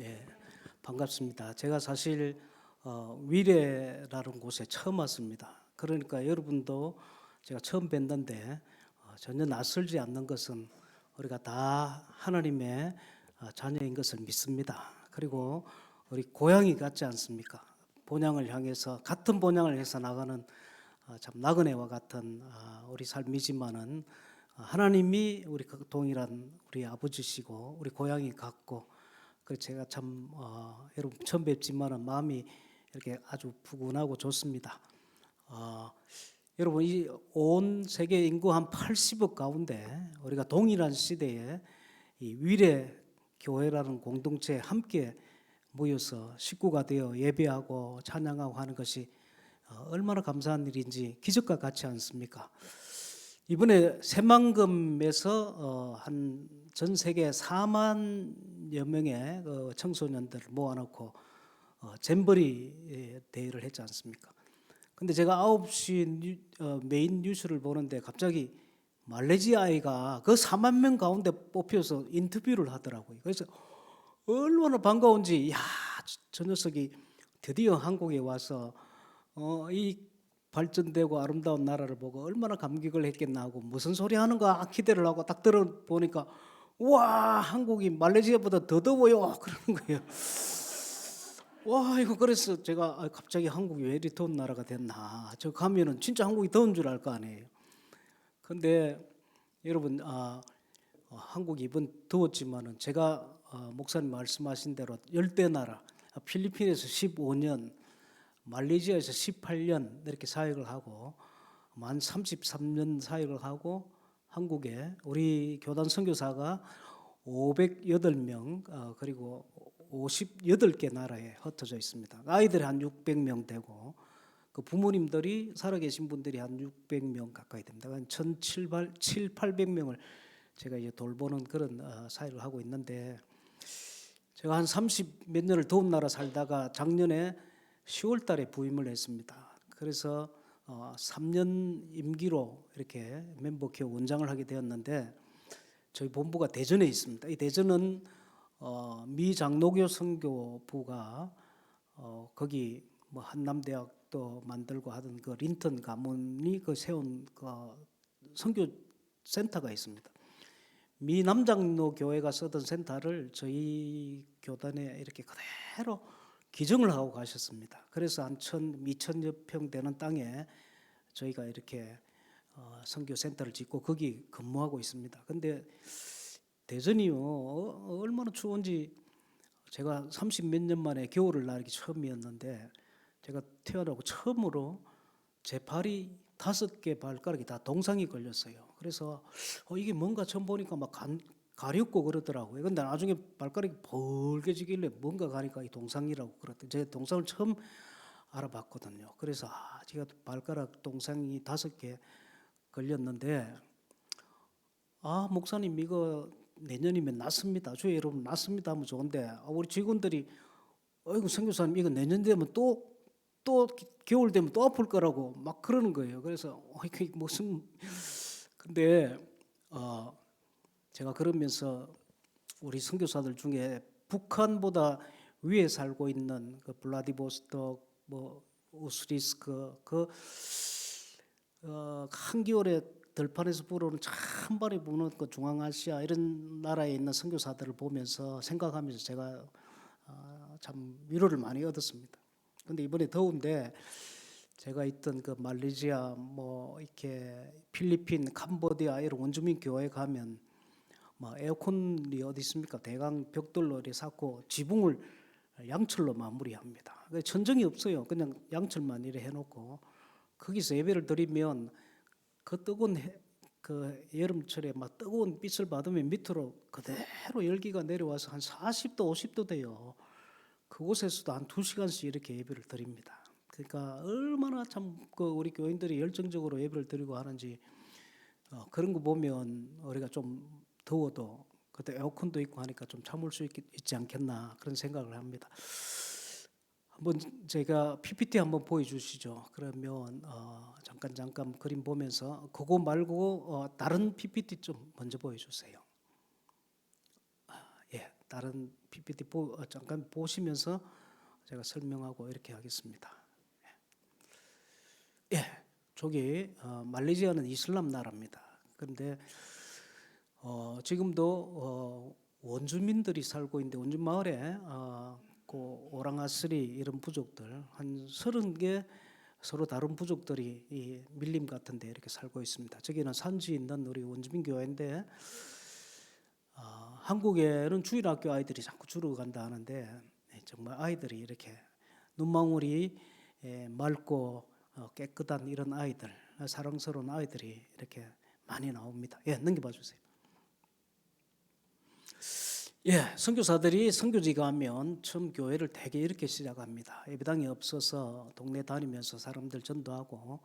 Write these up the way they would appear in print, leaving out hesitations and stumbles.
예, 반갑습니다. 제가 사실 위례라는 곳에 처음 왔습니다. 그러니까 여러분도 제가 처음 뵀는데 전혀 낯설지 않는 것은 우리가 다 하나님의 자녀인 것을 믿습니다. 그리고 우리 고향이 같지 않습니까? 본향을 향해서 같은 본향을 해서 나가는 참 나그네와 같은 우리 삶이지만은 하나님이 우리 동일한 우리 아버지시고 우리 고향이 같고 그 제가 참 여러분 처음 뵙지만은 마음이 이렇게 아주 푸근하고 좋습니다. 어, 여러분 이 온 세계 인구 한 80억 가운데 우리가 동일한 시대에 이 위례 교회라는 공동체에 함께 모여서 식구가 되어 예배하고 찬양하고 하는 것이 얼마나 감사한 일인지 기적과 같지 않습니까? 이번에 새만금에서 한 전 세계 4만여 명의 그 청소년들을 모아놓고 잼버리 대회를 했지 않습니까? 근데 제가 9시 메인 뉴스를 보는데 갑자기 말레이시아 아이가 그 4만 명 가운데 뽑혀서 인터뷰를 하더라고요. 그래서 얼마나 반가운지, 야, 저 녀석이 드디어 한국에 와서 이 발전되고 아름다운 나라를 보고 얼마나 감격을 했겠나 하고 무슨 소리 하는가 기대를 하고 딱 들어보니까 와, 한국이 말레이시아보다 더 더워요 그러는 거예요. 와, 이거 그래서 제가 갑자기 한국이 왜 이리 더운 나라가 됐나. 저 가면은 진짜 한국이 더운 줄 알 거 아니에요. 근데 여러분 한국이 이번 더웠지만은 제가 목사님 말씀하신 대로 열대 나라 필리핀에서 15년, 말레이시아에서 18년 이렇게 사역을 하고 만 33년 사역을 하고 한국에 우리 교단 선교사가 508명 그리고 58개 나라에 흩어져 있습니다. 아이들이 한 600명 되고 그 부모님들이 살아계신 분들이 한 600명 가까이 됩니다. 한 1,700~800명을 제가 이제 돌보는 그런 사역을 하고 있는데 제가 한 30 몇 년을 더운 나라 살다가 작년에 10월 달에 부임을 했습니다. 그래서 3년 임기로 이렇게 멤버 기업 원장을 하게 되었는데 저희 본부가 대전에 있습니다. 이 대전은 미 장로교 선교부가 거기 뭐 한남대학도 만들고 하던 그 린턴 가문이 그 세운 그 선교 센터가 있습니다. 미 남장로 교회가 쓰던 센터를 저희 교단에 이렇게 그대로 기증을 하고 가셨습니다. 그래서 한 2,000여 평 되는 땅에 저희가 이렇게 선교 센터를 짓고 거기 근무하고 있습니다. 근데 대전이요 얼마나 추운지 제가 30 몇 년 만에 겨울을 나기 처음이었는데 제가 태어나고 처음으로 제 발이 5개 발가락이 다 동상이 걸렸어요. 그래서 이게 뭔가 처음 보니까 막 가렵고 그러더라고요. 근데 나중에 발가락이 벌개지길래 뭔가 가니까 이 동상이라고 그랬더니 제가 동상을 처음 알아봤거든요. 그래서 제가 발가락 동상이 5개 걸렸는데 목사님 이거 내년이면 낫습니다. 주의 여러분 낫습니다 하면 좋은데 우리 직원들이 어이구 선교사님 이거 내년 되면 또 겨울 되면 또 아플 거라고 막 그러는 거예요. 그래서 이게 무슨 근데 제가 그러면서 우리 선교사들 중에 북한보다 위에 살고 있는 그 블라디보스톡 뭐 우스리스크 그 한겨울에 들판에서 불어오는 찬바람이 부는 그 중앙아시아 이런 나라에 있는 선교사들을 보면서 생각하면서 제가 참 위로를 많이 얻었습니다. 근데 이번에 더운데 제가 있던 그 말레이시아 뭐 이렇게 필리핀, 캄보디아 이런 원주민 교회 가면 뭐 에어컨이 어디 있습니까? 대강 벽돌로 이렇게 쌓고 지붕을 양철로 마무리합니다. 천정이 없어요. 그냥 양철만 이렇게 해놓고 거기서 예배를 드리면 그 뜨거운 그 여름철에 막 뜨거운 빛을 받으면 밑으로 그대로 열기가 내려와서 한 40도, 50도 돼요. 그곳에서도 한 2시간씩 이렇게 예배를 드립니다. 그러니까 얼마나 참 그 우리 교인들이 열정적으로 예배를 드리고 하는지 그런 거 보면 우리가 좀 더워도 그때 에어컨도 있고 하니까 좀 참을 수 있지 않겠나 그런 생각을 합니다. 한번 제가 PPT 한번 보여주시죠. 그러면 잠깐 그림 보면서 그거 말고 다른 PPT 좀 먼저 보여주세요. 예, 다른 PPT 잠깐 보시면서 제가 설명하고 이렇게 하겠습니다. 예, 저기 말레이시아는 이슬람 나라입니다. 그런데 지금도 원주민들이 살고 있는데 원주 마을에 그 오랑아스리 이런 부족들 한 30개 서로 다른 부족들이 이 밀림 같은데 이렇게 살고 있습니다. 저기는 산지 있는 우리 원주민 교회인데 한국에는 주일학교 아이들이 자꾸 줄어간다 하는데 정말 아이들이 이렇게 눈망울이 맑고 깨끗한 이런 아이들, 사랑스러운 아이들이 이렇게 많이 나옵니다. 예, 넘겨봐 주세요. 예, 선교사들이 선교지 가면 처음 교회를 되게 이렇게 시작합니다. 예배당이 없어서 동네 다니면서 사람들 전도하고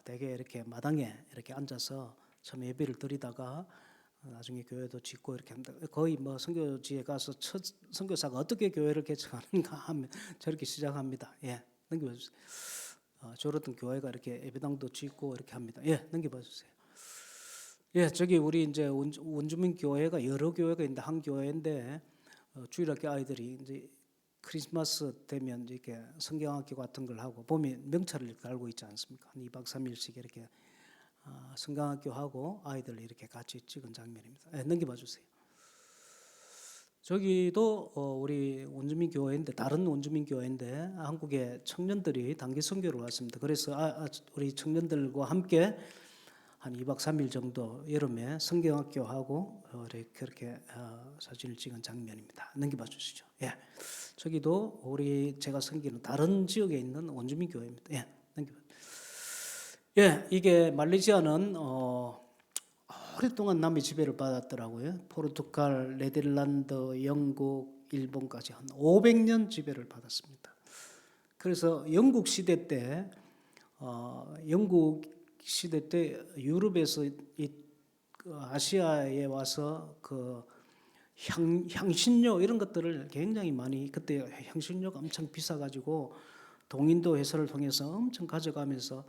되게 이렇게 마당에 이렇게 앉아서 처음 예배를 드리다가 나중에 교회도 짓고 이렇게 합니다. 거의 뭐 선교지에 가서 첫 선교사가 어떻게 교회를 개척하는가 하면 저렇게 시작합니다. 예, 넘겨봐 주세요. 저렇던 교회가 이렇게 예배당도 짓고 이렇게 합니다. 예, 넘겨봐 주세요. 예, 저기 우리 이제 원주민 교회가 여러 교회가 있는데 한 교회인데 주일학교 아이들이 이제 크리스마스 되면 이렇게 성경학교 같은 걸 하고 봄에 명찰을 달고 있지 않습니까? 한 2박 3일씩 이렇게 성경학교 하고 아이들 이렇게 같이 찍은 장면입니다. 예, 넘겨봐 주세요. 저기도 우리 원주민 교회인데 다른 원주민 교회인데 한국의 청년들이 단기 선교를 왔습니다. 그래서 우리 청년들과 함께 한 2박 3일 정도 여름에 성경학교 하고 그렇게 사진을 찍은 장면입니다. 넘겨봐 주시죠. 예, 저기도 우리 제가 섬기는 다른 지역에 있는 원주민 교회입니다. 예, 넘겨봐. 예, 이게 말레이시아는 오랫동안 남의 지배를 받았더라고요. 포르투갈, 네덜란드, 영국, 일본까지 한 500년 지배를 받았습니다. 그래서 영국 시대 때 유럽에서 아시아에 와서 그 향신료 이런 것들을 굉장히 많이 그때 향신료가 엄청 비싸가지고 동인도 회사를 통해서 엄청 가져가면서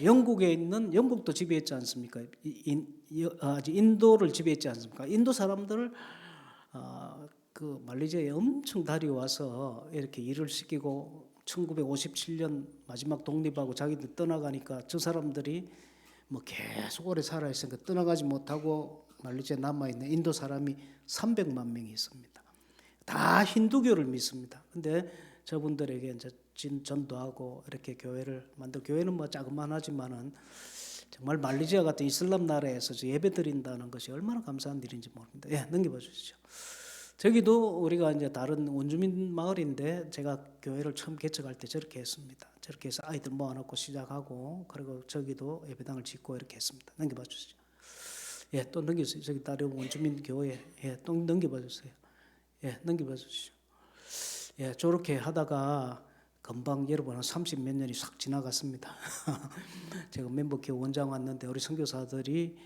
영국에 있는 영국도 지배했지 않습니까? 인도를 지배했지 않습니까? 인도 사람들을 그 말레이시아에 엄청 다려와서 이렇게 일을 시키고 1957년 마지막 독립하고 자기들 떠나가니까 저 사람들이 뭐 계속 오래 살아 있으니까 떠나가지 못하고 말레이시아에 남아 있는 인도 사람이 300만 명이 있습니다. 다 힌두교를 믿습니다. 근데 저분들에게 이제 전도하고 이렇게 교회를 만들 교회는 뭐 자그만하지만은 정말 말레이시아 같은 이슬람 나라에서 예배 드린다는 것이 얼마나 감사한 일인지 모릅니다. 예, 넘겨봐 주시죠. 저기도 우리가 이제 다른 원주민 마을인데 제가 교회를 처음 개척할 때 저렇게 했습니다. 저렇게 해서 아이들 모아놓고 시작하고 그리고 저기도 예배당을 짓고 이렇게 했습니다. 넘겨봐 주시죠. 예, 또 넘겨주세요. 저기 다른 원주민 교회 또 넘겨봐 주세요. 예, 넘겨봐 주시죠. 예, 저렇게 하다가 금방 여러분 한 30 몇 년이 싹 지나갔습니다. 제가 멤버교회 원장 왔는데 우리 선교사들이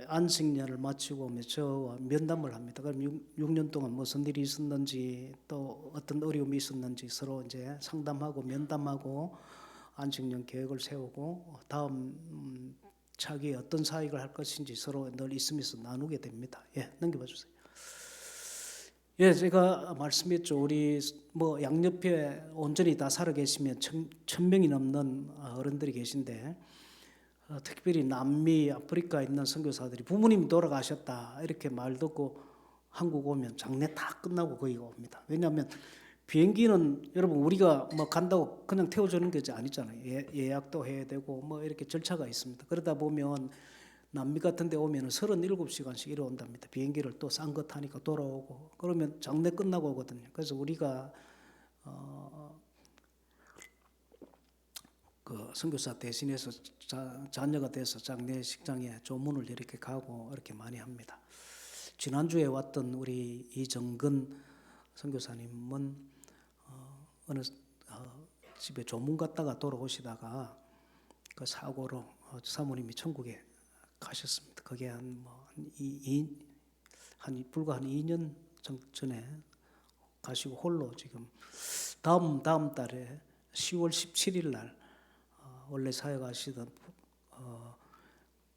안식년을 마치고 오면 저와 면담을 합니다. 그럼 6년 동안 무슨 일이 있었는지 또 어떤 어려움이 있었는지 서로 이제 상담하고 면담하고 안식년 계획을 세우고 다음 차기에 어떤 사역을 할 것인지 서로 늘 있으면서 나누게 됩니다. 예, 넘겨봐 주세요. 예, 제가 말씀했죠. 우리 뭐 양옆에 온전히 다 살아 계시면 1,000명이 넘는 어른들이 계신데 특별히 남미, 아프리카에 있는 선교사들이 부모님이 돌아가셨다 이렇게 말 듣고 한국 오면 장례 다 끝나고 거기 옵니다. 왜냐하면 비행기는 여러분 우리가 뭐 간다고 그냥 태워주는 게 아니잖아요. 예약도 해야 되고 뭐 이렇게 절차가 있습니다. 그러다 보면 남미 같은 데 오면 37시간씩 이래 온답니다. 비행기를 또 싼 거 타니까 돌아오고 그러면 장례 끝나고 오거든요. 그래서 우리가 그 선교사 대신해서 자녀가 돼서 장례식장에 조문을 이렇게 가고 이렇게 많이 합니다. 지난주에 왔던 우리 이정근 선교사님은 어느 집에 조문 갔다가 돌아오시다가 그 사고로 사모님이 천국에 가셨습니다. 그게 불과 한 2년 전에 가시고 홀로 지금 다음 달에 10월 17일 날 원래 사역하시던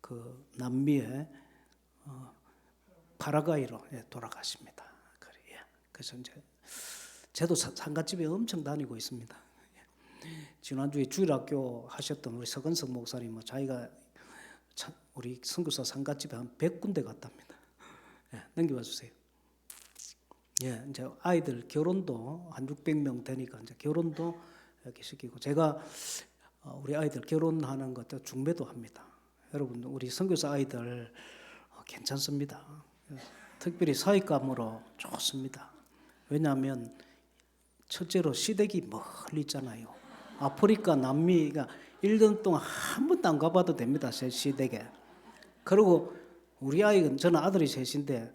그 남미의 파라과이로 돌아가십니다. 그래서 이제 저도 상가집에 엄청 다니고 있습니다. 지난주에 주일학교 하셨던 우리 서건석 목사님, 자기가 우리 선교사 상가집에 한 100군데 갔답니다. 넘겨봐 주세요. 이제 아이들 결혼도 한 600명 되니까 이제 결혼도 이렇게 시키고, 제가 우리 아이들 결혼하는 것도 중매도 합니다. 여러분, 우리 선교사 아이들 괜찮습니다. 특별히 사익감으로 좋습니다. 왜냐하면 첫째로 시댁이 멀리 있잖아요. 아프리카, 남미가 1년 동안 한 번도 안 가봐도 됩니다. 제 시댁에. 그리고 우리 아이는, 저는 아들이 셋인데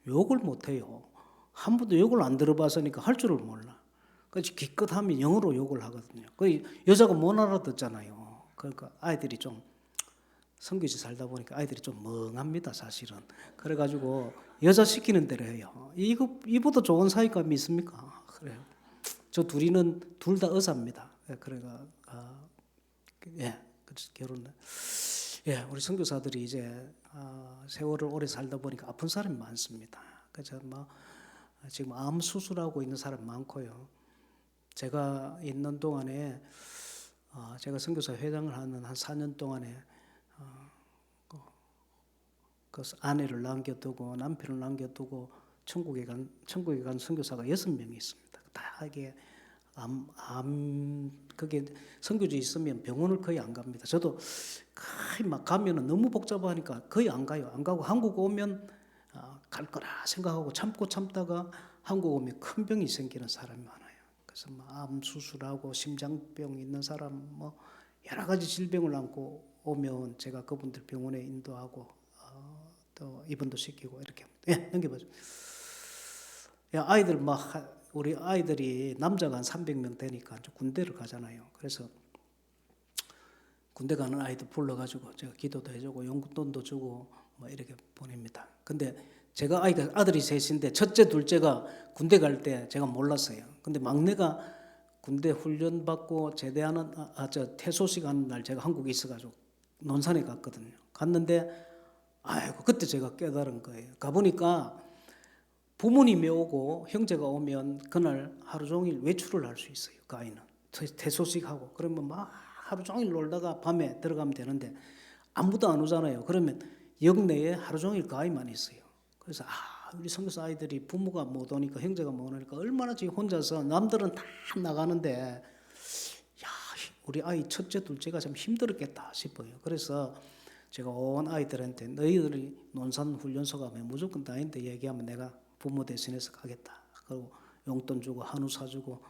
욕을 못해요. 한 번도 욕을 안 들어봤으니까 할 줄을 몰라. 그래서 기껏하면 영어로 욕을 하거든요. 그 여자가 못 알아듣잖아요. 그러니까 아이들이 좀, 선교지 살다 보니까 아이들이 좀 멍합니다, 사실은. 그래가지고 여자 시키는 대로 해요. 이보다 좋은 사이감이 있습니까? 그래요. 저 둘이는 둘 다 의사입니다. 그래가 결혼. 우리 선교사들이 이제 세월을 오래 살다 보니까 아픈 사람이 많습니다. 그래서 지금 암 수술하고 있는 사람 많고요. 제가 있는 동안에 제가 선교사 회장을 하는 한 4년 동안에 그 아내를 남겨두고 남편을 남겨두고 천국에 간 선교사가 6명이 있습니다. 다 이게 그게 선교지 있으면 병원을 거의 안 갑니다. 저도 거의 막 가면은 너무 복잡하니까 거의 안 가요. 안 가고 한국 오면 갈 거라 생각하고 참다가 한국 오면 큰 병이 생기는 사람이 많아요. 그래서 암 수술하고 심장병 있는 사람, 여러 가지 질병을 안고 오면 제가 그분들 병원에 인도하고 또 입원도 시키고 이렇게 합니다. 넘겨봐줘. 아이들 우리 아이들이 남자가 한 300명 되니까 군대를 가잖아요. 그래서 군대 가는 아이들 불러가지고 제가 기도도 해주고 용돈도 주고 이렇게 보냅니다. 근데 제가 아들이 셋인데 첫째, 둘째가 군대 갈 때 제가 몰랐어요. 근데 막내가 군대 훈련 받고 제대하는 퇴소식 하는 날 제가 한국에 있어가지고 논산에 갔거든요. 갔는데 그때 제가 깨달은 거예요. 가보니까 부모님이 오고 형제가 오면 그날 하루 종일 외출을 할 수 있어요. 그 아이는 퇴소식하고 그러면 하루 종일 놀다가 밤에 들어가면 되는데 아무도 안 오잖아요. 그러면 역 내에 하루 종일 그 아이만 있어요. 그래서 우리 선교사 아이들이 부모가 못 오니까, 형제가 못 오니까 얼마나 지금 혼자서, 남들은 다 나가는데 우리 아이 첫째 둘째가 참 힘들었겠다 싶어요. 그래서 제가 온 아이들한테 너희들이 논산 훈련소 가면 무조건 다니는데 얘기하면 내가 부모 대신해서 가겠다. 그리고 용돈 주고 한우 사주고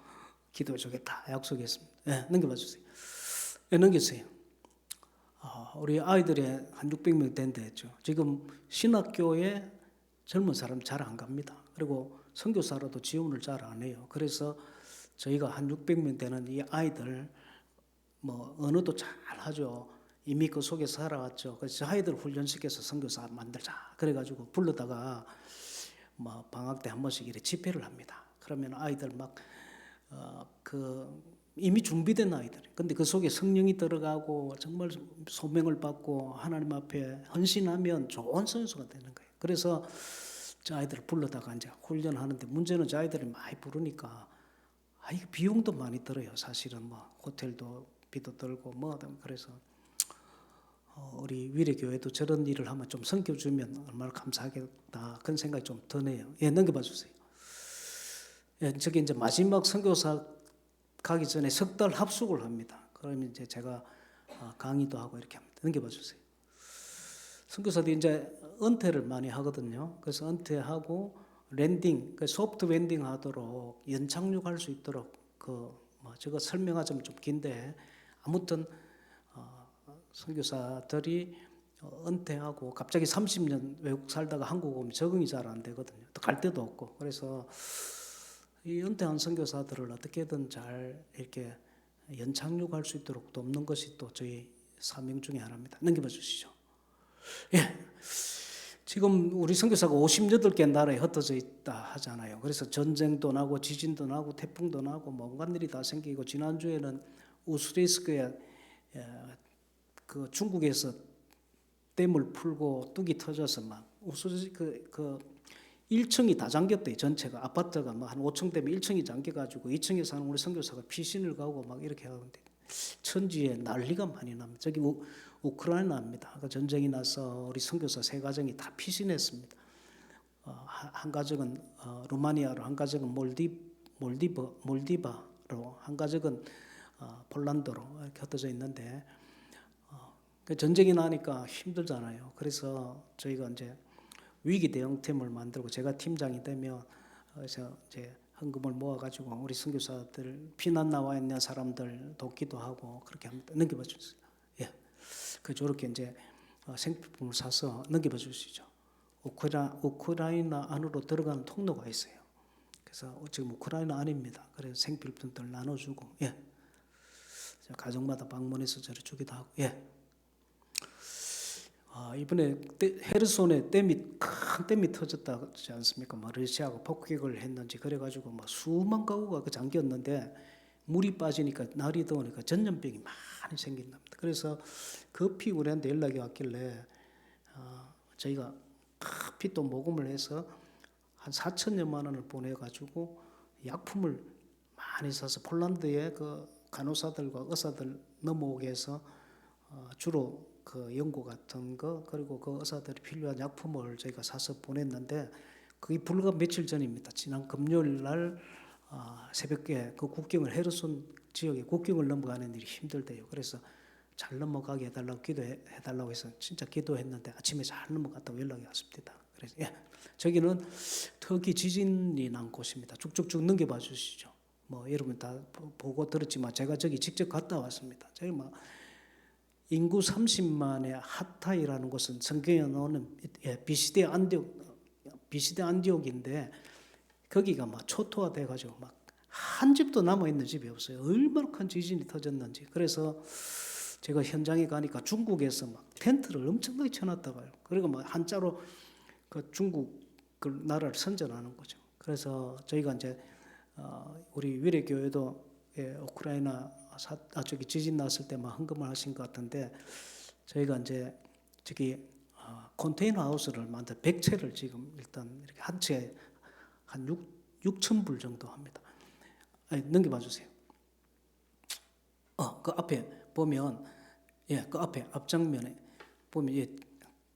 기도해 주겠다 약속했습니다. 넘겨봐 주세요. 넘기세요. 우리 아이들이 한 600명 된다 했죠. 지금 신학교에 젊은 사람 잘 안 갑니다. 그리고 선교사로도 지원을 잘 안 해요. 그래서 저희가 한 600명 되는 이 아이들 언어도 잘 하죠. 이미 그 속에 살아왔죠. 그래서 아이들 훈련시켜서 선교사 만들자. 그래가지고 불러다가 방학 때 한 번씩 이렇게 집회를 합니다. 그러면 아이들 이미 준비된 아이들. 근데 그 속에 성령이 들어가고 정말 소명을 받고 하나님 앞에 헌신하면 좋은 선수가 되는 거예요. 그래서 저 아이들을 불러다가 이제 훈련하는데, 문제는 저 아이들을 많이 부르니까 비용도 많이 들어요. 사실은 호텔도 비도 들고 그래서 우리 위례교회도 저런 일을 하면 좀 섬겨주면 얼마나 감사하겠다, 그런 생각이 좀 드네요. 넘겨봐 주세요. 저기 이제 마지막 선교사 가기 전에 3달 합숙을 합니다. 그러면 이제 제가 강의도 하고 이렇게 합니다. 넘겨봐 주세요. 선교사들이 이제 은퇴를 많이 하거든요. 그래서 은퇴하고 랜딩, 소프트 랜딩 하도록 연착륙할 수 있도록 저거 설명하자면 좀 긴데, 아무튼 선교사들이 은퇴하고 갑자기 30년 외국 살다가 한국 오면 적응이 잘 안 되거든요. 또 갈 데도 없고. 그래서 이 은퇴한 선교사들을 어떻게든 잘 이렇게 연착륙할 수 있도록 돕는 것이 또 저희 사명 중에 하나입니다. 넘겨봐 주시죠. 지금 우리 선교사가 58개 나라에 흩어져 있다 하잖아요. 그래서 전쟁도 나고 지진도 나고 태풍도 나고 온갖 일이 다 생기고, 지난주에는 우스리스크에 그 중국에서 댐을 풀고 뚝이 터져서 1층이 다 잠겼대. 전체가 아파트가 뭐 한 5층 되면 1층이 잠겨가지고 2층에 사는 우리 선교사가 피신을 가고 막 이렇게 하는데 천지에 난리가 많이 납니다. 저기 우크라이나입니다. 그 전쟁이 나서 우리 선교사 3가정이 다 피신했습니다. 한 가정은 루마니아로, 한 가정은 몰디바로, 한 가정은 폴란드로 이렇게 흩어져 있는데 그 전쟁이 나니까 힘들잖아요. 그래서 저희가 이제 위기 대응팀을 만들고 제가 팀장이 되면 그래서 이제 헌금을 모아가지고 우리 선교사들 피난 나와 있는 사람들 돕기도 하고 그렇게 합니다. 넘겨봐 주세요. 예, 그 저렇게 이제 생필품을 사서 넘겨봐 주시죠. 우크라이나 안으로 들어가는 통로가 있어요. 그래서 지금 우크라이나 안입니다. 그래서 생필품들 나눠주고, 예, 가정마다 방문해서 저를 주기도 하고, 예. 이번에 헤르손에 큰 댐이 터졌다지 않습니까? 러시아가 폭격을 했는지 그래가지고 막 수만 가구가 그 잠겼는데 물이 빠지니까 날이 더우니까 전염병이 많이 생긴답니다. 그래서 급히 우리한테 연락이 왔길래 저희가 급히 또 모금을 해서 한 4천여만 원을 보내가지고 약품을 많이 사서 폴란드에 그 간호사들과 의사들 넘어오게 해서 주로 그 연고 같은 거 그리고 그 의사들이 필요한 약품을 저희가 사서 보냈는데 그게 불과 며칠 전입니다. 지난 금요일 날 새벽에 그 국경을 헤르손 지역에 국경을 넘어가는 일이 힘들대요. 그래서 잘 넘어가게 해달라고 기도해달라고 해서 진짜 기도했는데 아침에 잘 넘어갔다고 연락이 왔습니다. 그래서 예, 저기는 터키 지진이 난 곳입니다. 쭉쭉쭉 넘겨봐 주시죠. 뭐 여러분 다 보고 들었지만 제가 저기 직접 갔다 왔습니다. 저기 막 인구 30만의 하타이라는 곳은 성경에 나오는 비시대 안디옥인데 거기가 막 초토화돼 가지고 막 한 집도 남아 있는 집이 없어요. 얼마나 큰 지진이 터졌는지. 그래서 제가 현장에 가니까 중국에서 막 텐트를 엄청나게 쳐놨다가요. 그리고 막 한자로 그 중국 그 나라를 선전하는 거죠. 그래서 저희가 이제 우리 위례교회도 우크라이나 저기 지진 났을 때 막 헌금을 하신 것 같은데 저희가 이제 저기 컨테이너 하우스를 만들 100채를 지금 일단 이렇게 한 채 한 6천 불 정도 합니다. 넘겨봐 주세요. 그 앞에 보면 그 앞에 앞장면에 보면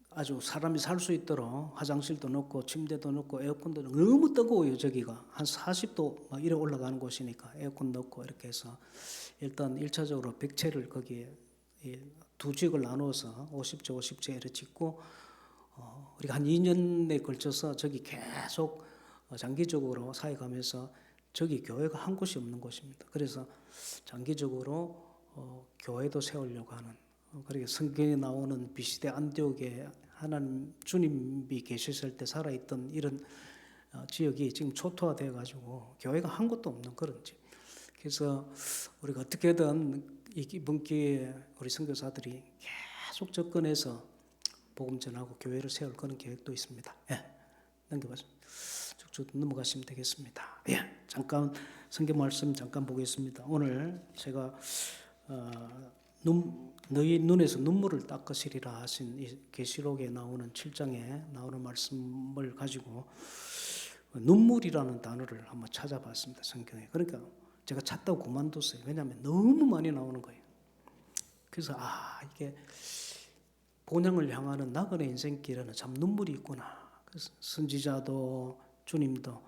아주 사람이 살 수 있도록 화장실도 넣고 침대도 넣고 에어컨도 넣고 너무 뜨거워요. 저기가 한 40도 막 이래 올라가는 곳이니까 에어컨 넣고 이렇게 해서 일단 1차적으로 100채를 거기에 두 지역을 나누어서 50채 50채 이렇게 짓고 우리가 한 2년에 걸쳐서 저기 계속 장기적으로 사역하면서 저기 교회가 한 곳이 없는 곳입니다. 그래서 장기적으로 교회도 세우려고 하는 그리고 성경에 나오는 비시대 안디옥에 하나님 주님이 계셨을 때 살아있던 이런 지역이 지금 초토화돼 가지고 교회가 한 곳도 없는 그런 집. 그래서 우리가 어떻게든 이번 기회에 우리 선교사들이 계속 접근해서 복음 전하고 교회를 세울 그런 계획도 있습니다. 예, 넘겨봐서 쭉쭉 넘어가시면 되겠습니다. 예, 잠깐 성경 말씀 잠깐 보겠습니다. 오늘 제가 너희 눈에서 눈물을 닦으시리라 하신 이 계시록에 나오는 7장에 나오는 말씀을 가지고 눈물이라는 단어를 한번 찾아봤습니다. 성경에. 그러니까 제가 찾다고 그만뒀어요. 왜냐하면 너무 많이 나오는 거예요. 그래서 이게 본향을 향하는 나그네 인생길에는 참 눈물이 있구나. 그래서 선지자도 주님도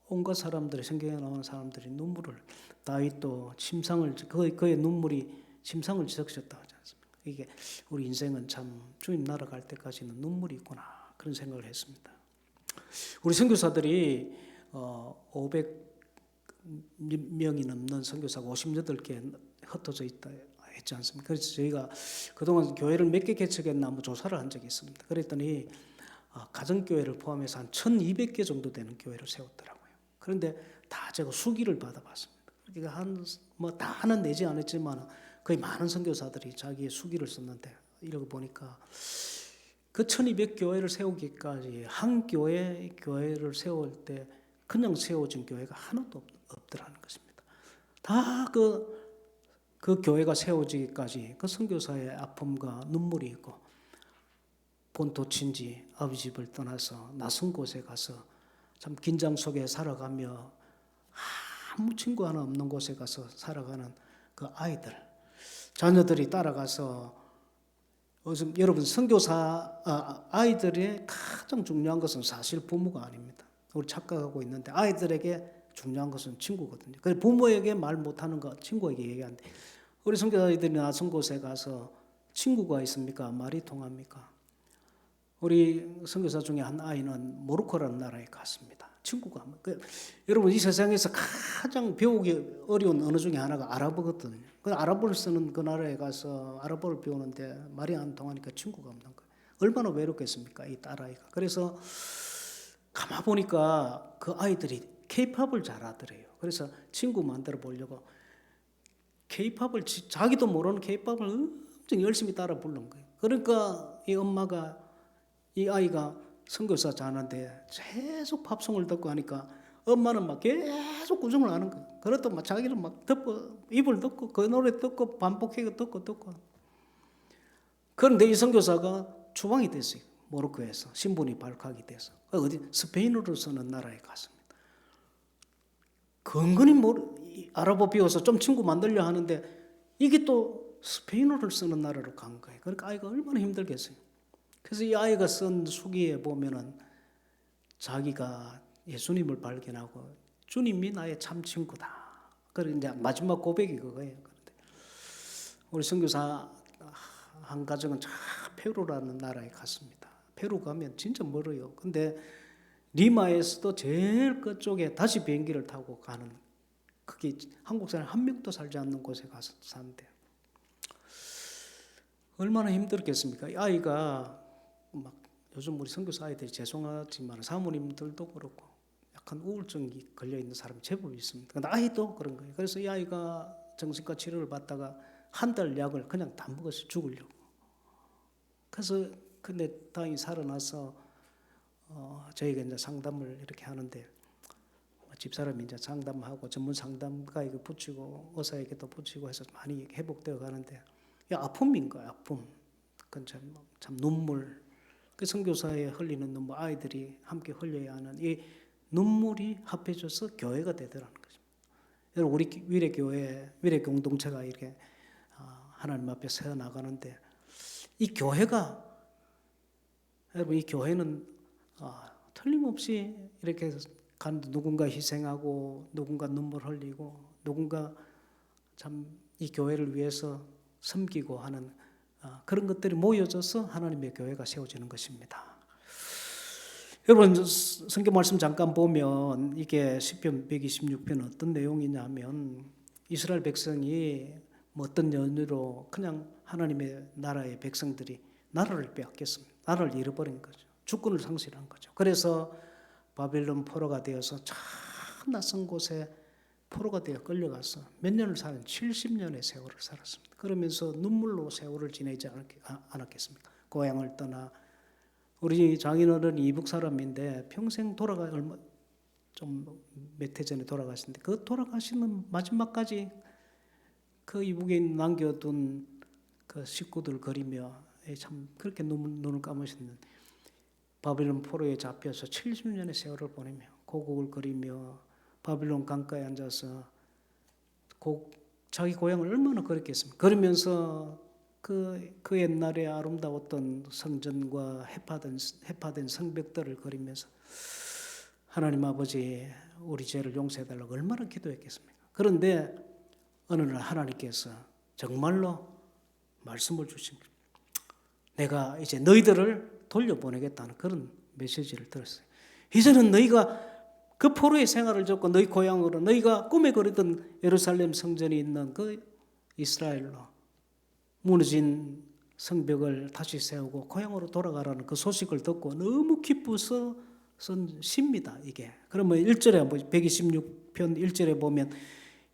온갖 사람들이 성경에 나오는 사람들이 눈물을 다윗도 침상을 그의 눈물이 침상을 적셨다 하지 않습니까? 이게 우리 인생은 참 주님 나라 갈 때까지는 눈물이 있구나 그런 생각을 했습니다. 우리 선교사들이 500명이 넘는 선교사가 58개 흩어져 있다 했지 않습니까? 그래서 저희가 그동안 교회를 몇 개 개척했나 한번 조사를 한 적이 있습니다. 그랬더니 가정교회를 포함해서 한 1200개 정도 되는 교회를 세웠더라고요. 그런데 다 제가 수기를 받아봤습니다. 그러니까 다는 내지 않았지만 거의 많은 선교사들이 자기의 수기를 썼는데 이러고 보니까 그 1200교회를 세우기까지 한 교회를 세울 때 그냥 세워진 교회가 하나도 없더라는 것입니다. 다 그 교회가 세워지기까지 그 선교사의 아픔과 눈물이 있고 본토 친지 아버지 집을 떠나서 낯선 곳에 가서 참 긴장 속에 살아가며 아무 친구 하나 없는 곳에 가서 살아가는 그 아이들, 자녀들이 따라가서 여러분 선교사 아이들의 가장 중요한 것은 사실 부모가 아닙니다. 우리 착각하고 있는데 아이들에게 중요한 것은 친구거든요. 그래서 부모에게 말 못하는 거 친구에게 얘기하는데 우리 선교사들이 낯선 곳에 가서 친구가 있습니까? 말이 통합니까? 우리 선교사 중에 한 아이는 모로코라는 나라에 갔습니다. 친구가 여러분 이 세상에서 가장 배우기 어려운 언어 중에 하나가 아랍어거든요. 그 아랍어를 쓰는 그 나라에 가서 아랍어를 배우는데 말이 안 통하니까 친구가 없는 거예요. 얼마나 외롭겠습니까? 이 딸아이가. 그래서 가만 보니까 그 아이들이 케이팝을 잘하더래요. 그래서 친구 만들어 보려고 케이팝을 자기도 모르는 케이팝을 엄청 열심히 따라 부른 거예요. 그러니까 이 엄마가 이 아이가 선교사 자는데 계속 팝송을 듣고 하니까 엄마는 막 계속 구정을 하는 거예요. 그렇다 막 자기는 막 듣고 입을 듣고 그 노래 듣고 반복해서 듣고 그런데 이 선교사가 추방이 됐어요. 모로코에서 신분이 발각이 돼서 어디 스페인어로 쓰는 나라에 갔습니다. 근근히 아랍어 배워서 좀 친구 만들려 하는데 이게 또 스페인어를 쓰는 나라로 간 거예요. 그러니까 아이가 얼마나 힘들겠어요. 그래서 이 아이가 쓴 수기에 보면은 자기가 예수님을 발견하고 주님이 나의 참 친구다. 그래 이제 마지막 고백이 그거예요. 그런데 우리 선교사 한 가정은 저 페루라는 나라에 갔습니다. 페루 가면 진짜 멀어요. 근데 리마에서도 제일 끝쪽에 다시 비행기를 타고 가는 그게 한국 사람 한 명도 살지 않는 곳에 가서 사는데 얼마나 힘들겠습니까? 이 아이가 막 요즘 우리 선교사 아이들이 죄송하지만 사모님들도 그렇고 약간 우울증이 걸려 있는 사람이 제법 있습니다. 근데 아이도 그런 거예요. 그래서 이 아이가 정신과 치료를 받다가 한 달 약을 그냥 다 먹어서 죽으려고. 그래서 근데 다행히 살아나서 저희가 이제 상담을 이렇게 하는데 집사람이 이제 상담하고 전문 상담가에게 붙이고 의사에게도 붙이고 해서 많이 회복되어 가는데 이 아픔인 거야. 아픔. 그건 참 눈물. 그 선교사에 흘리는 눈물, 아이들이 함께 흘려야 하는 이 눈물이 합해져서 교회가 되더라는 거죠. 여러분 우리 위례교회, 위례 공동체가 이렇게 하나님 앞에 서 나가는데 이 교회가 여러분 이 교회는 틀림없이 이렇게 누군가 희생하고 누군가 눈물 흘리고 누군가 참 이 교회를 위해서 섬기고 하는 그런 것들이 모여져서 하나님의 교회가 세워지는 것입니다. 여러분 성경 말씀 잠깐 보면 이게 시편 126편 어떤 내용이냐면 이스라엘 백성이 어떤 연유로 그냥 하나님의 나라의 백성들이 나라를 빼앗겼습니다. 나라를 잃어버린 거죠. 주권을 상실한 거죠. 그래서 바벨론 포로가 되어서 참 낯선 곳에 포로가 되어 끌려가서 몇 년을 사는 70년의 세월을 살았습니다. 그러면서 눈물로 세월을 지내지 않았겠습니까? 고향을 떠나 우리 장인어른이 이북 사람인데 평생 좀 몇 해 전에 돌아가셨는데 그 돌아가시는 마지막까지 그 이북에 남겨둔 그 식구들 그리며 참 그렇게 눈을 감으셨는 바벨론 포로에 잡혀서 70년의 세월을 보내며 고국을 그리며 바벨론 강가에 앉아서 자기 고향을 얼마나 그랬겠습니까? 그러면서 그 옛날에 아름다웠던 성전과 해파된 성벽들을 그리면서 하나님 아버지 우리 죄를 용서해달라고 얼마나 기도했겠습니까? 그런데 어느 날 하나님께서 정말로 말씀을 주십니다. 내가 이제 너희들을 돌려보내겠다는 그런 메시지를 들었어요. 이제는 너희가 그 포로의 생활을 접고 너희 고향으로 너희가 꿈에 그리던 예루살렘 성전이 있는 그 이스라엘로 무너진 성벽을 다시 세우고 고향으로 돌아가라는 그 소식을 듣고 너무 기뻐서 쓴 시입니다. 이게. 그러면 1절에 126편 1절에 보면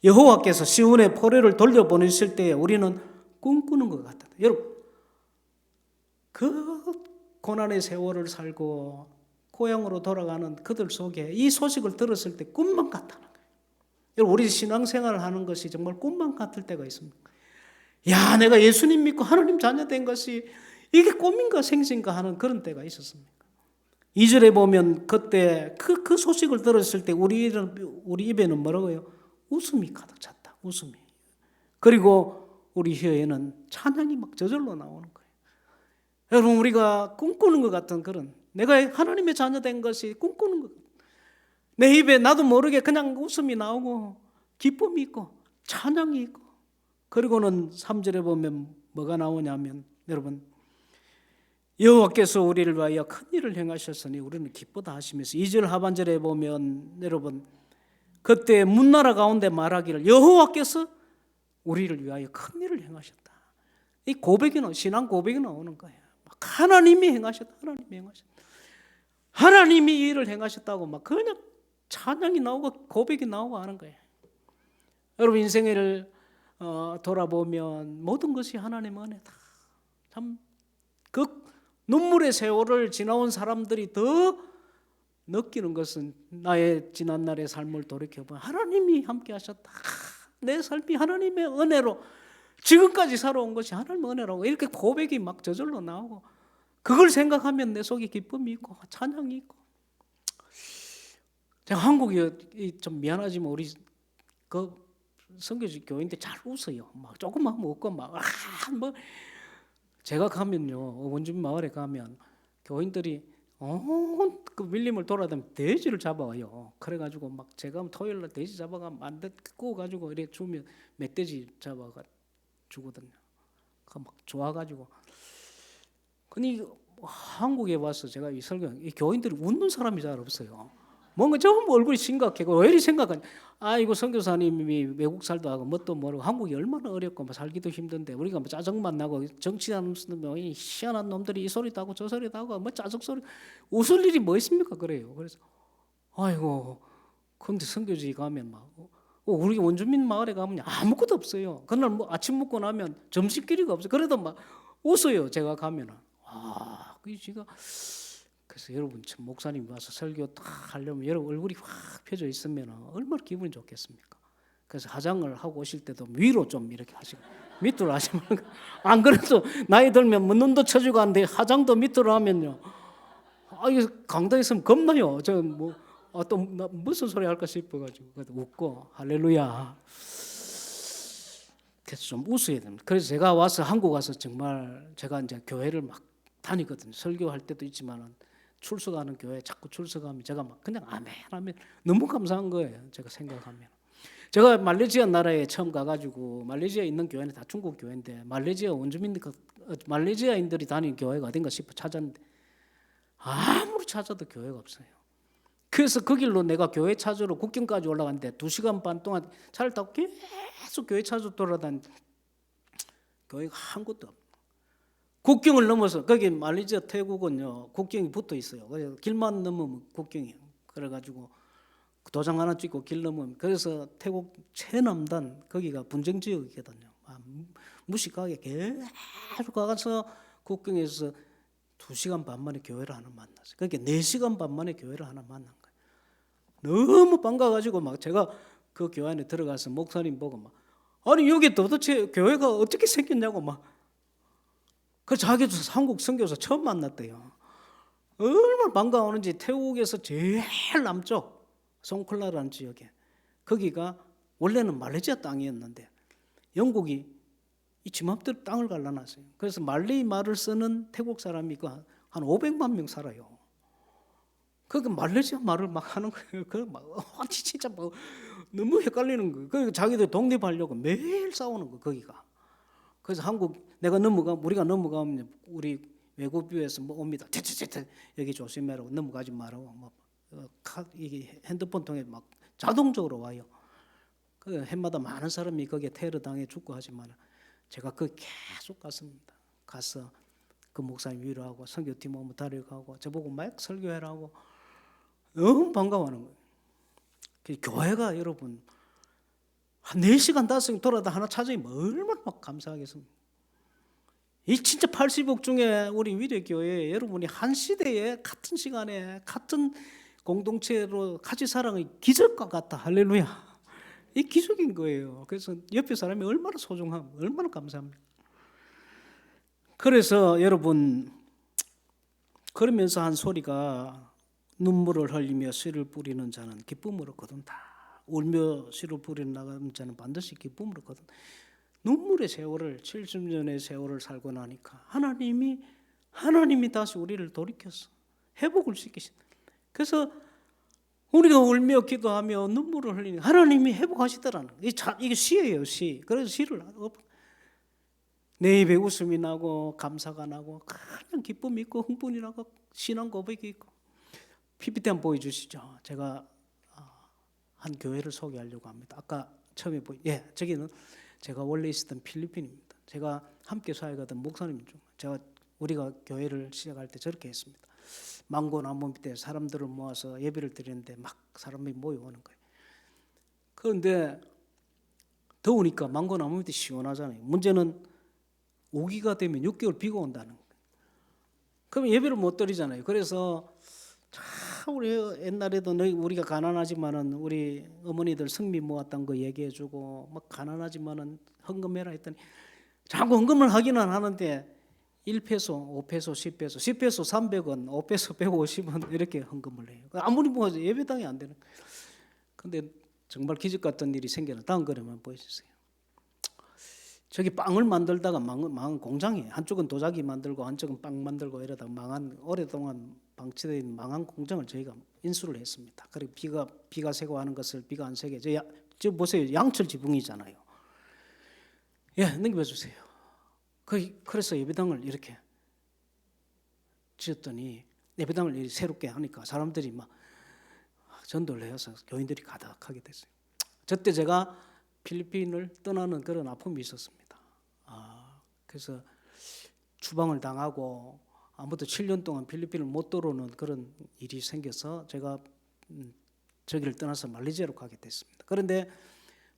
여호와께서 시온의 포로를 돌려보내실 때에 우리는 꿈꾸는 것 같다. 여러분 그 고난의 세월을 살고 고향으로 돌아가는 그들 속에 이 소식을 들었을 때 꿈만 같다는 거예요. 여러분 우리 신앙생활을 하는 것이 정말 꿈만 같을 때가 있습니다. 야 내가 예수님 믿고 하나님 자녀 된 것이 이게 꿈인가 생신가 하는 그런 때가 있었습니까? 2절에 보면 그때 그 소식을 들었을 때 우리 입에는 뭐라고요? 웃음이 가득 찼다. 웃음이. 그리고 우리 혀에는 찬양이 막 저절로 나오는 거예요. 여러분, 우리가 꿈꾸는 것 같은 그런, 내가 하나님의 자녀 된 것이 꿈꾸는 것 같아요. 내 입에 나도 모르게 그냥 웃음이 나오고 기쁨이 있고 찬양이 있고, 그리고는 3절에 보면 뭐가 나오냐면, 여러분, 여호와께서 우리를 위하여 큰 일을 행하셨으니 우리는 기쁘다 하시면서 2절 하반절에 보면, 여러분, 그때 문나라 가운데 말하기를 여호와께서 우리를 위하여 큰 일을 행하셨다. 이 고백이 신앙 고백이 나오는 거예요. 막 하나님이 행하셨다. 하나님이 행하셨다. 하나님이 이 일을 행하셨다고 막 그냥 찬양이 나오고 고백이 나오고 하는 거예요. 여러분, 인생을 돌아보면 모든 것이 하나님의 은혜다. 참 그 눈물의 세월을 지나온 사람들이 더 느끼는 것은, 나의 지난날의 삶을 돌이켜보면 하나님이 함께 하셨다. 내 삶이 하나님의 은혜로 지금까지 살아온 것이 하나님의 은혜라고 이렇게 고백이 막 저절로 나오고, 그걸 생각하면 내 속에 기쁨이 있고 찬양이 있고. 제가 한국이 좀 미안하지만 우리 그 선교지 교회인데 잘 웃어요. 막 조금 하면 웃고 막 뭐 제가 가면요, 원주민 마을에 가면 교인들이 그 밀림을 돌아다니면 돼지를 잡아와요. 그래가지고 막 제가 토요일날 돼지 잡아가 만들 구워가지고 이렇게 주면 멧돼지 잡아가 주거든요. 그 막 좋아가지고. 근데 한국에 와서 제가 이 설교, 이 교인들이 웃는 사람이 잘 없어요. 뭔가 전부 얼굴이 심각하고, 왜 이리 생각하냐? 아이고, 선교사님이 외국 살도 하고 뭣도 모르고 한국이 얼마나 어렵고 뭐 살기도 힘든데 우리가 뭐 짜증만 나고 정치하는 뭐 희한한 놈들이 이 소리도 하고 저 소리도 하고 뭐 짜증 소리, 웃을 일이 뭐 있습니까? 그래요. 그래서 아이고, 근데 선교지 가면 막 우리 원주민 마을에 가면 아무것도 없어요. 그날 뭐 아침 먹고 나면 점심거리가 없어요. 그래도 막 웃어요. 제가 가면은. 그 제가 그래서 여러분, 참 목사님 와서 설교 딱 하려면 여러분 얼굴이 확 펴져 있으면 얼마나 기분이 좋겠습니까? 그래서 화장을 하고 오실 때도 위로 좀 이렇게 하시고 밑으로 하시면, 안 그래도 나이 들면 뭐 눈도 쳐주고 하는데 화장도 밑으로 하면요, 이거 강당에 있으면 겁나요. 저 뭐 또 무슨 소리 할까 싶어가지고 웃고 할렐루야. 그래서 좀 웃어야 됩니다. 그래서 제가 와서 한국 와서 정말 제가 이제 교회를 막 다니거든요. 설교할 때도 있지만은 출석하는 교회 자꾸 출석하면 제가 막 그냥 아멘 하면 너무 감사한 거예요. 제가 생각하면. 제가 말레이시아 나라에 처음 가가지고, 말레이시아에 있는 교회는 다 중국 교회인데 말레이시아 원주민, 말레이시아인들이 다니는 교회가 어딘가 싶어 찾았는데 아무리 찾아도 교회가 없어요. 그래서 그 길로 내가 교회 찾으러 국경까지 올라갔는데 2시간 반 동안 차를 타고 계속 교회 찾아 돌아다니는데 교회가 한 곳도 없어요. 국경을 넘어서, 거기 말레이시아 태국은요 국경이 붙어 있어요. 그래서 길만 넘으면 국경이에요. 그래가지고 도장 하나 찍고 길 넘으면, 그래서 태국 최남단 거기가 분쟁 지역이거든요. 무식하게 계속 가서 국경에서 2시간 반 만에 교회를 하나 만났어요. 그러니까 4시간 반 만에 교회를 하나 만난 거예요. 너무 반가워가지고 막 제가 그 교회 안에 들어가서 목사님 보고 막, 아니 여기 도대체 교회가 어떻게 생겼냐고 막. 그 자기도 한국 선교사 처음 만났대요. 얼마나 반가워하는지. 태국에서 제일 남쪽 송클라라는 지역에, 거기가 원래는 말레이시아 땅이었는데 영국이 이 지맘대로 땅을 갈라놨어요. 그래서 말레이 말을 쓰는 태국 사람이 한 500만 명 살아요. 그러니까 말레이시아 말을 막 하는 거예요. 그 막 진짜 막 너무 헷갈리는 거예요. 그러니까 자기들 독립하려고 매일 싸우는 거 거기가. 그래서 우리가 넘어가면 우리 외국비에서 뭐 옵니다. 여기 조심해라고, 넘어가지 말라고. 이게 핸드폰 통해 막 자동적으로 와요. 그 해마다 많은 사람이 거기에 테러 당해 죽고 하지만 제가 그 계속 갔습니다. 가서 그 목사님 위로하고 선교팀 오면 데려가고 저보고 막 설교해라고 너무 반가워하는 거예요. 교회가 여러분 한 4시간 5시간 돌아다 하나 찾으면 얼마나 막 감사하겠습니까? 이 진짜 80억 중에 우리 위대교회 여러분이 한 시대에 같은 시간에 같은 공동체로 같이 살아가는 기적과 같다. 할렐루야. 이 기적인 거예요. 그래서 옆에 사람이 얼마나 소중함, 얼마나 감사합니까? 그래서 여러분, 그러면서 한 소리가 눈물을 흘리며 씨를 뿌리는 자는 기쁨으로 거둔다. 울며 씨를 뿌리는 나가는 자는 반드시 기쁨으로 거둔다. 눈물의 세월을 70년의 세월을 살고 나니까 하나님이 다시 우리를 돌이켰어. 회복을 시키신다. 그래서 우리가 울며 기도하며 눈물을 흘리니 하나님이 회복하시더라는 거예요. 이게 시예요, 시. 그래서 시를 내 입에 웃음이 나고 감사가 나고 그냥 기쁨이 있고 흥분이 나고 신앙 고백이 있고. PPT 한번 보여주시죠. 제가 한 교회를 소개하려고 합니다. 아까 처음에 저기는 제가 원래 있었던 필리핀입니다. 제가 함께 사역하던 목사님 중 우리가 교회를 시작할 때 저렇게 했습니다. 망고나무 밑에 사람들을 모아서 예배를 드리는데 막 사람이 모여오는 거예요. 그런데 더우니까 망고나무 밑에 시원하잖아요. 문제는 우기가 되면 6개월 비가 온다는 거예요. 그러면 예배를 못 드리잖아요. 그래서 우리 옛날에도 우리가 가난하지만은 우리 어머니들 성미 모았던 거 얘기해주고 막 가난하지만은 헌금해라 했더니 자꾸 헌금을 하기는 하는데 1페소, 5페소, 10페소, 10페소 300원, 5페소 150원 이렇게 헌금을 해요. 아무리 모아도 예배당이 안 되는 거예요. 근데 정말 기적 같은 일이 생겨나. 다음 거래만 보여주세요. 저기 빵을 만들다가 망한 공장이에요. 한쪽은 도자기 만들고 한쪽은 빵 만들고 이러다가 오랫동안 방치되어 있는 망한 공장을 저희가 인수를 했습니다. 그리고 비가 새고 하는 것을 비가 안 새게. 저 보세요. 양철 지붕이잖아요. 넘겨주세요. 그래서 예배당을 이렇게 지었더니 예배당을 새롭게 하니까 사람들이 막 전도를 해서 교인들이 가득하게 됐어요. 저때 제가 필리핀을 떠나는 그런 아픔이 있었습니다. 그래서 추방을 당하고 아무도 7년 동안 필리핀을 못 들어오는 그런 일이 생겨서 제가 저기를 떠나서 말레이시아로 가게 됐습니다. 그런데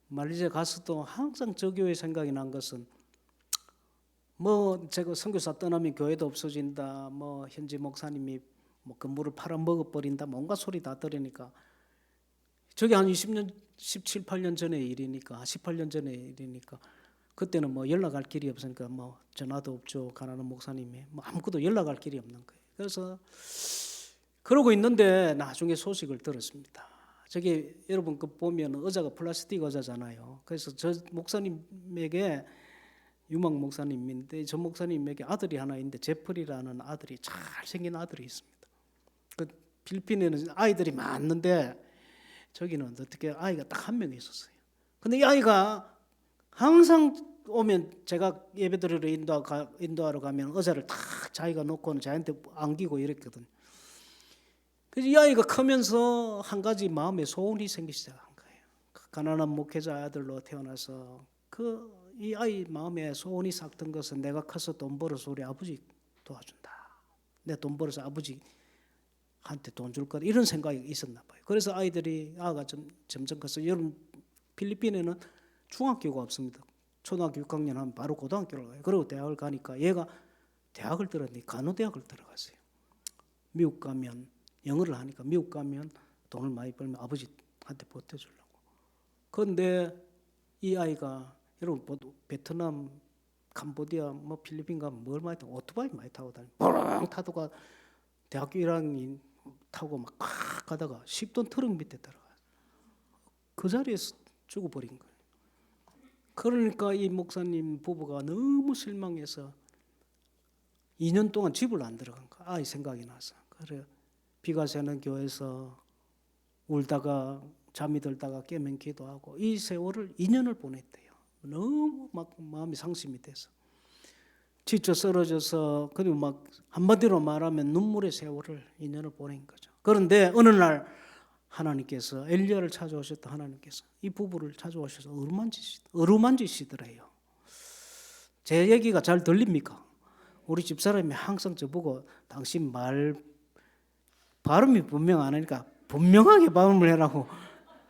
말레이시아 가서도 항상 저 교회 생각이 난 것은 제가 선교사 떠나면 교회도 없어진다. 현지 목사님이 건물을 팔아먹어 버린다. 온갖 소리 다 들으니까 저게 한 20년, 17, 18년 전의 일이니까 18년 전의 일이니까 그때는 연락할 길이 없으니까 전화도 없죠. 가난한 목사님이 아무것도 연락할 길이 없는 거예요. 그래서 그러고 있는데 나중에 소식을 들었습니다. 저기 여러분 보면 의자가 플라스틱 의자잖아요. 그래서 저 목사님에게 유망 목사님인데 저 목사님에게 아들이 하나 있는데 제프리라는 아들이 잘생긴 아들이 있습니다. 그 필리핀에는 아이들이 많은데 저기는 어떻게 아이가 딱 한 명 있었어요. 근데 이 아이가 항상 오면 제가 예배드리러 인도하러 가면 의자를 딱 자기가 놓고는 자기한테 안기고 이랬거든요. 그래서 이 아이가 크면서 한 가지 마음에 소원이 생기기 시작한 거예요. 가난한 목회자 아들로 태어나서 이 아이 마음에 소원이 싹 든 것은 내가 커서 돈 벌어서 우리 아버지 도와준다. 내 돈 벌어서 아버지한테 돈 줄 거다. 이런 생각이 있었나 봐요. 그래서 아가 점점 커서 여러분 필리핀에는 중학교가 없습니다. 초등학교 6학년 하면 바로 고등학교를 가요. 그리고 대학을 가니까 얘가 대학을 들었는데 간호대학을 들어갔어요. 미국 가면 영어를 하니까 미국 가면 돈을 많이 벌면 아버지한테 보태주려고. 그런데 이 아이가 여러분 베트남, 캄보디아, 필리핀 가면 뭘 많이 타고 오토바이 많이 타고 다니고 보랑 타다가 대학교 1학년 타고 막 가다가 10톤 트럭 밑에 들어가요. 그 자리에서 죽어버린 거예요. 그러니까 이 목사님 부부가 너무 실망해서 2년 동안 집을 안 들어간 거야. 아이 생각이 나서. 그래 비가 새는 교회에서 울다가 잠이 들다가 깨면 기도하고 이 세월을 2년을 보냈대요. 너무 막 마음이 상심이 돼서 지쳐 쓰러져서 그리고 한마디로 말하면 눈물의 세월을 2년을 보낸 거죠. 그런데 어느 날 하나님께서 엘리야를 찾아오셨다. 하나님께서 이 부부를 찾아오셔서 어루만지시더래요. 제 얘기가 잘 들립니까? 우리 집사람이 항상 저보고 당신 발음이 분명 안 하니까 분명하게 발음을 해라고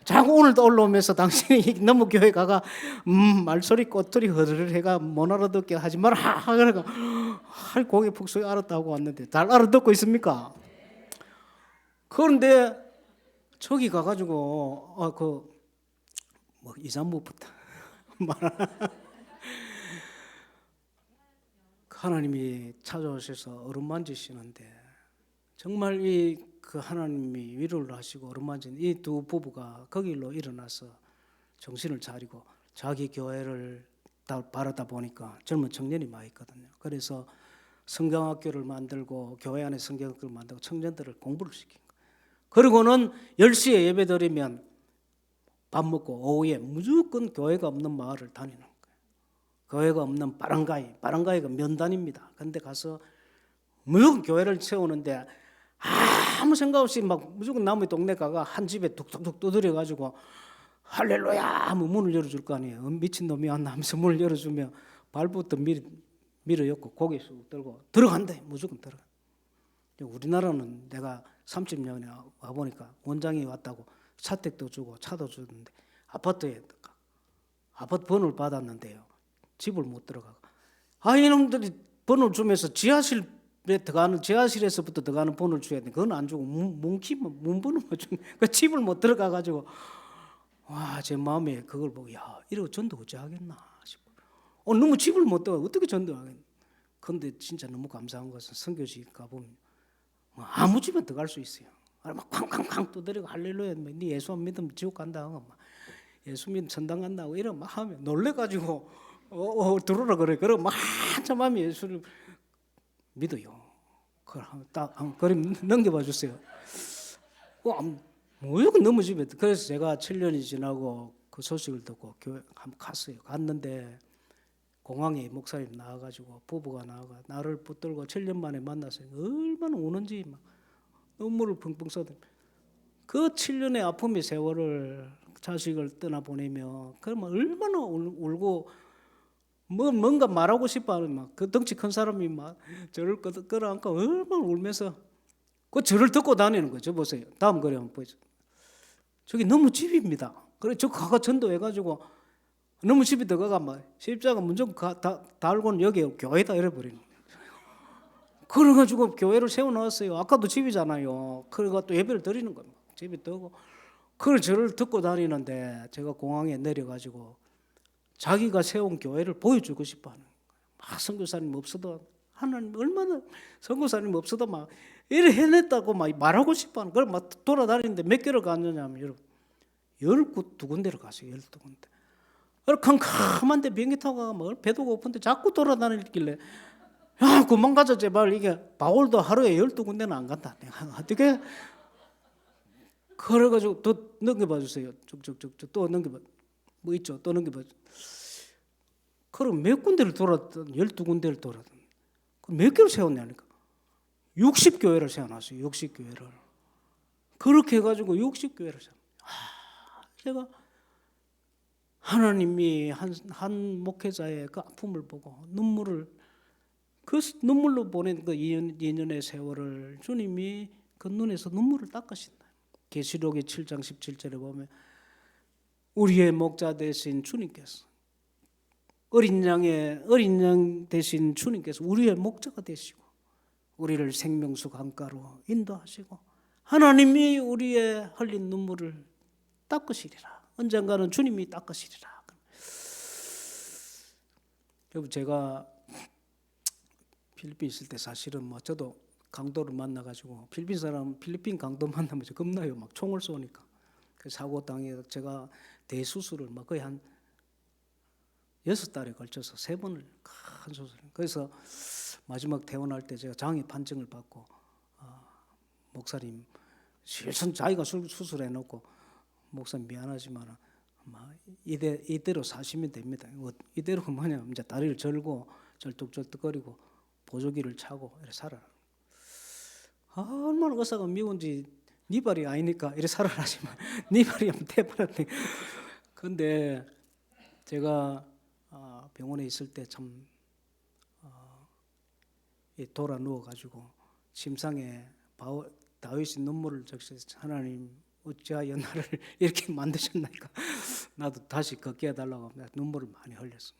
자꾸 오늘도 올라오면서 당신이 너무 교회 가가 말소리 꼬투리 허르르 해가 못 알아듣게 하지 마라 그러니까 고개 푹 숙여 알았다고 왔는데 잘 알아듣고 있습니까? 그런데 저기 가가지고 이산무부터 하나님이 찾아오셔서 어루만지시는데 정말 이 그 하나님이 위로를 하시고 어루만진 이 두 부부가 거기로 일어나서 정신을 차리고 자기 교회를 바라다 보니까 젊은 청년이 많이 있거든요. 그래서 성경학교를 만들고 교회 안에 성경학교를 만들고 청년들을 공부를 시킨 거예요. 그리고는 10시에 예배 드리면 밥 먹고 오후에 무조건 교회가 없는 마을을 다니는 거예요. 교회가 없는 바랑가이가 면단입니다. 그런데 가서 무조건 교회를 세우는데 아무 생각 없이 막 무조건 나무 동네 가가 한 집에 툭툭툭 두드려 가지고 할렐루야 하면 문을 열어줄 거 아니에요. 미친놈이 왔나 하면서 문을 열어주면 발부터 밀어였고 고개 쑥 들고 들어간대. 무조건 들어가. 우리나라는 내가 30년에 와보니까 원장이 왔다고 사택도 주고 차도 주는데 아파트 번호를 받았는데요. 집을 못 들어가고. 이놈들이 번호를 주면서 지하실에서부터 들어가는 번호를 줘야 돼. 그건 안 주고 문번호만 주면 그 집을 못 들어가 가지고 제 마음에 그걸 보고 이러고 전도 어찌 하겠나 싶어. 너무 집을 못 들어가 어떻게 전도하겠나. 그런데 진짜 너무 감사한 것은 선교지 가보면 아무 집에 들어갈 수 있어요. 막 쾅쾅쾅 두드리고 할렐루야 네 예수 안 믿으면 지옥 간다 하고 막 예수 믿으면 천당 간다고 이런 막 하면 놀래가지고 들어오라 그래. 그럼 막 한참 하면 예수를 믿어요. 그럼 넘겨봐 주세요. 무조건 너무 집에. 그래서 제가 7년이 지나고 그 소식을 듣고 교회 한번 갔어요. 갔는데 공항에 목사님 나와가지고 부부가 나와가 나를 붙들고 7년 만에 만났어요. 얼마나 우는지 막 눈물을 펑펑 쏟아. 그 7년의 아픔의 세월을 자식을 떠나 보내며 그러면 얼마나 울고 뭔가 말하고 싶어하는 막 그 덩치 큰 사람이 막 저를 끌어안고 얼마나 울면서 그 저를 듣고 다니는 거죠. 보세요. 다음 거리 한번 보죠. 저기 너무 집입니다. 그래 저 가가 전도해가지고 너무 집에 들어가가 막 십자가 무조건 달고는 여기 교회다 이래버리는 거예요. 그래가지고 교회를 세워놨어요. 아까도 집이잖아요. 그래가 또 예배를 드리는 거예요. 집에 뜨고 그걸 저를 듣고 다니는데 제가 공항에 내려가지고 자기가 세운 교회를 보여주고 싶어하는 거예요. 막 선교사님 없어도 하나님 얼마나 선교사님 없어도 막 이래 해냈다고 막 말하고 싶어하는 그걸 막 돌아다니는데 몇 개를 갔느냐면 여러분 12군데를 갔어요. 12군데. 캄캄한데 비행기 타고 가면 배도 고픈데 자꾸 돌아다니길래 그만 가자 제발. 이게 바울도 하루에 12군데는 안 간다. 내가 어떻게 그래가지고 또 넘겨봐 주세요. 쭉쭉쭉쭉 또 넘겨봐. 뭐 있죠? 또 넘겨봐. 그럼 몇 군데를 돌았든 12군데를 돌았든 몇 개를 세웠냐니까. 60교회를 세워놨어요. 60교회를. 그렇게 해가지고 60교회를 세워. 제가 하나님이 한 목회자의 그 아픔을 보고 그 눈물로 보낸 그 2년의 세월을 주님이 그 눈에서 눈물을 닦으신다. 계시록의 7장 17절에 보면 우리의 목자 되신 주님께서 어린 양 되신 주님께서 우리의 목자가 되시고 우리를 생명수 강가로 인도하시고 하나님이 우리의 흘린 눈물을 닦으시리라. 언젠가는 주님이 닦으시리라. 여러분 제가 필리핀 있을 때 사실은 저도 강도를 만나가지고 필리핀 강도 만나면 겁나요. 막 총을 쏘니까. 그 사고 당해 제가 대수술을 거의 한 6달에 걸쳐서 3번을 큰 수술. 그래서 마지막 퇴원할 때 제가 장애 판정을 받고 목사님 실선 자기가 수술해 놓고 목사님 미안하지만 이대로 사시면 됩니다. 이대로가 뭐냐면 이제 다리를 절고 절뚝절뚝거리고 보조기를 차고 이렇게 살아라. 얼마나 의사가 미운지 네 발이 아니니까 이렇게 살아라지만 네 발이 한번 대발았네. 근데 제가 병원에 있을 때 참 돌아 누워가지고 침상에 다윗이 눈물을 적셔서 하나님 어찌하여 나를 이렇게 만드셨나니까 나도 다시 걷게 해달라고 하면 눈물을 많이 흘렸어.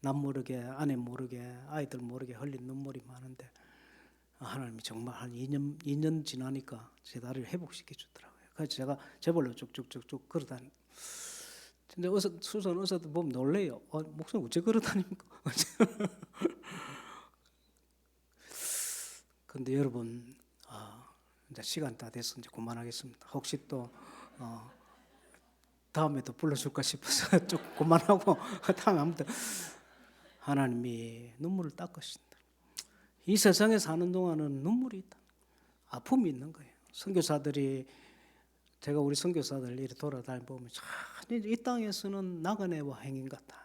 남 모르게 아내 모르게 아이들 모르게 흘린 눈물이 많은데 하나님이 정말 한 2년 지나니까 제 다리를 회복시켜 주더라고요. 그래서 제가 제발로 쭉쭉쭉쭉 걸어다니. 근데 수선 의사도 보면 놀래요. 목사님 어째 걸어다닙니까? 근데 여러분 이제 시간 다 돼서 이제 그만하겠습니다. 혹시 또 다음에도 불러줄까 싶어서 좀 그만하고 다음에 아무튼 하나님이 눈물을 닦으신다. 이 세상에 사는 동안은 눈물이 있다. 아픔이 있는 거예요. 선교사들이 제가 우리 선교사들 이렇게 돌아다니 보면 참 이 땅에서는 나그네와 행인 같다.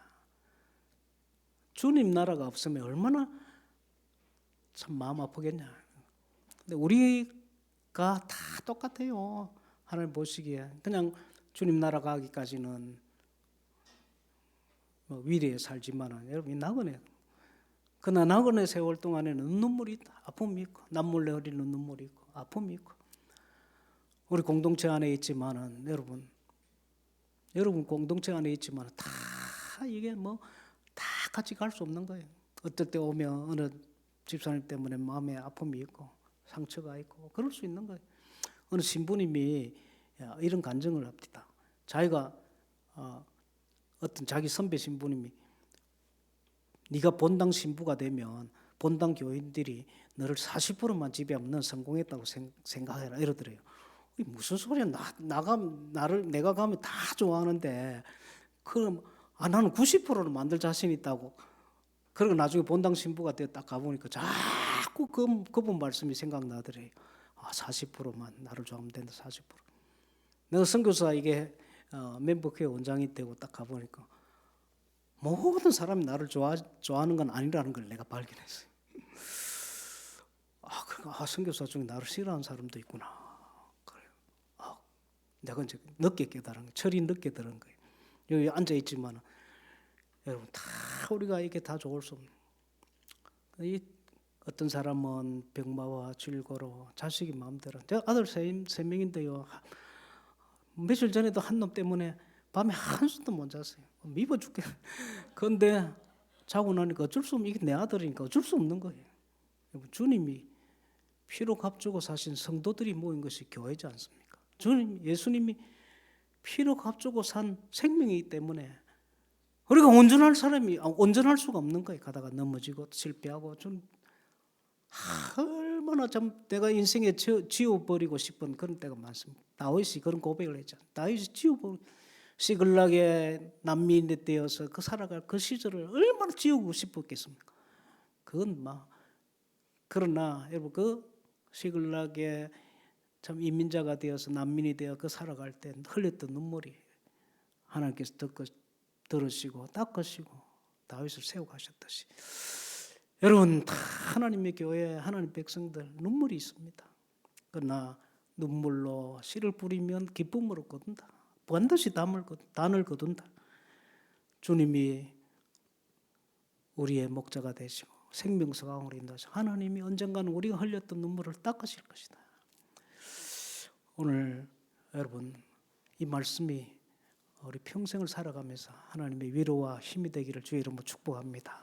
주님 나라가 없으면 얼마나 참 마음 아프겠냐. 근데 우리가 다 똑같아요. 하나님 보시기에 그냥 주님 나라 가기까지는 뭐 위대에 살지만은 여러분 나그네. 그러나 나그네 세월 동안에는 눈물이 있다. 아픔이 있고 남몰래 흘리는 눈물이 있고 아픔이 있고 우리 공동체 안에 있지만은 여러분 공동체 안에 있지만은 다 이게 뭐 다 같이 갈 수 없는 거예요. 어떨 때 오면 어느 집사님 때문에 마음에 아픔이 있고 상처가 있고 그럴 수 있는 거예요. 어느 신부님이 이런 간증을 합니다. 자기가 어떤 자기 선배 신부님이 네가 본당 신부가 되면 본당 교인들이 너를 40%만 지배하면 넌 성공했다고 생각해라 이러더래요. 무슨 소리야? 내가 가면 다 좋아하는데 그럼 나는 90%를 만들 자신 있다고. 그리고 나중에 본당 신부가 되어 딱 가보니까 자꾸 그분 말씀이 생각나더래요. 40%만 나를 좋아하면 된다. 40%. 내가 선교사 이게 멤버회 원장이 되고 딱 가보니까 모든 사람이 나를 좋아하는 건 아니라는 걸 내가 발견했어요. 그러니까 선교사 중에 나를 싫어하는 사람도 있구나. 그래요. 내가 이제 늦게 깨달은 거예요. 철이 늦게 들은 거예요. 여기 앉아 있지만 여러분 다 우리가 이게 다 좋을 수 없는. 어떤 사람은 병마와 질고로 자식이 마음대로. 제가 아들 세 명인데요. 며칠 전에도 한 놈 때문에 밤에 한숨도 못 잤어요. 미워 죽겠. 그런데 자고 나니까 어쩔 수 없는 이게 내 아들이니까 어쩔 수 없는 거예요. 주님이 피로 값주고 사신 성도들이 모인 것이 교회지 않습니까? 예수님이 피로 값주고 산 생명이기 때문에 우리가 온전할 수가 없는 거예요. 가다가 넘어지고 실패하고 좀 얼마나 좀 내가 인생에 지워버리고 싶은 그런 때가 많습니다. 다윗이 그런 고백을 했잖아요. 다윗이 지워버리고 시글락에 난민이 되어서 살아갈 그 시절을 얼마나 지우고 싶었겠습니까? 그건 그러나 여러분 그 시글락에 참 이민자가 되어서 난민이 되어 살아갈 때 흘렸던 눈물이 하나님께서 들으시고 닦으시고 다윗을 세워가셨듯이 여러분 다 하나님의 교회 하나님 백성들 눈물이 있습니다. 그러나 눈물로 씨를 뿌리면 기쁨으로 거둔다. 반드시 단을 거둔다. 주님이 우리의 목자가 되시고 생명수 강으로 인도하시고 하나님이 언젠가는 우리가 흘렸던 눈물을 닦으실 것이다. 오늘 여러분 이 말씀이 우리 평생을 살아가면서 하나님의 위로와 힘이 되기를 주의 이름으로 축복합니다.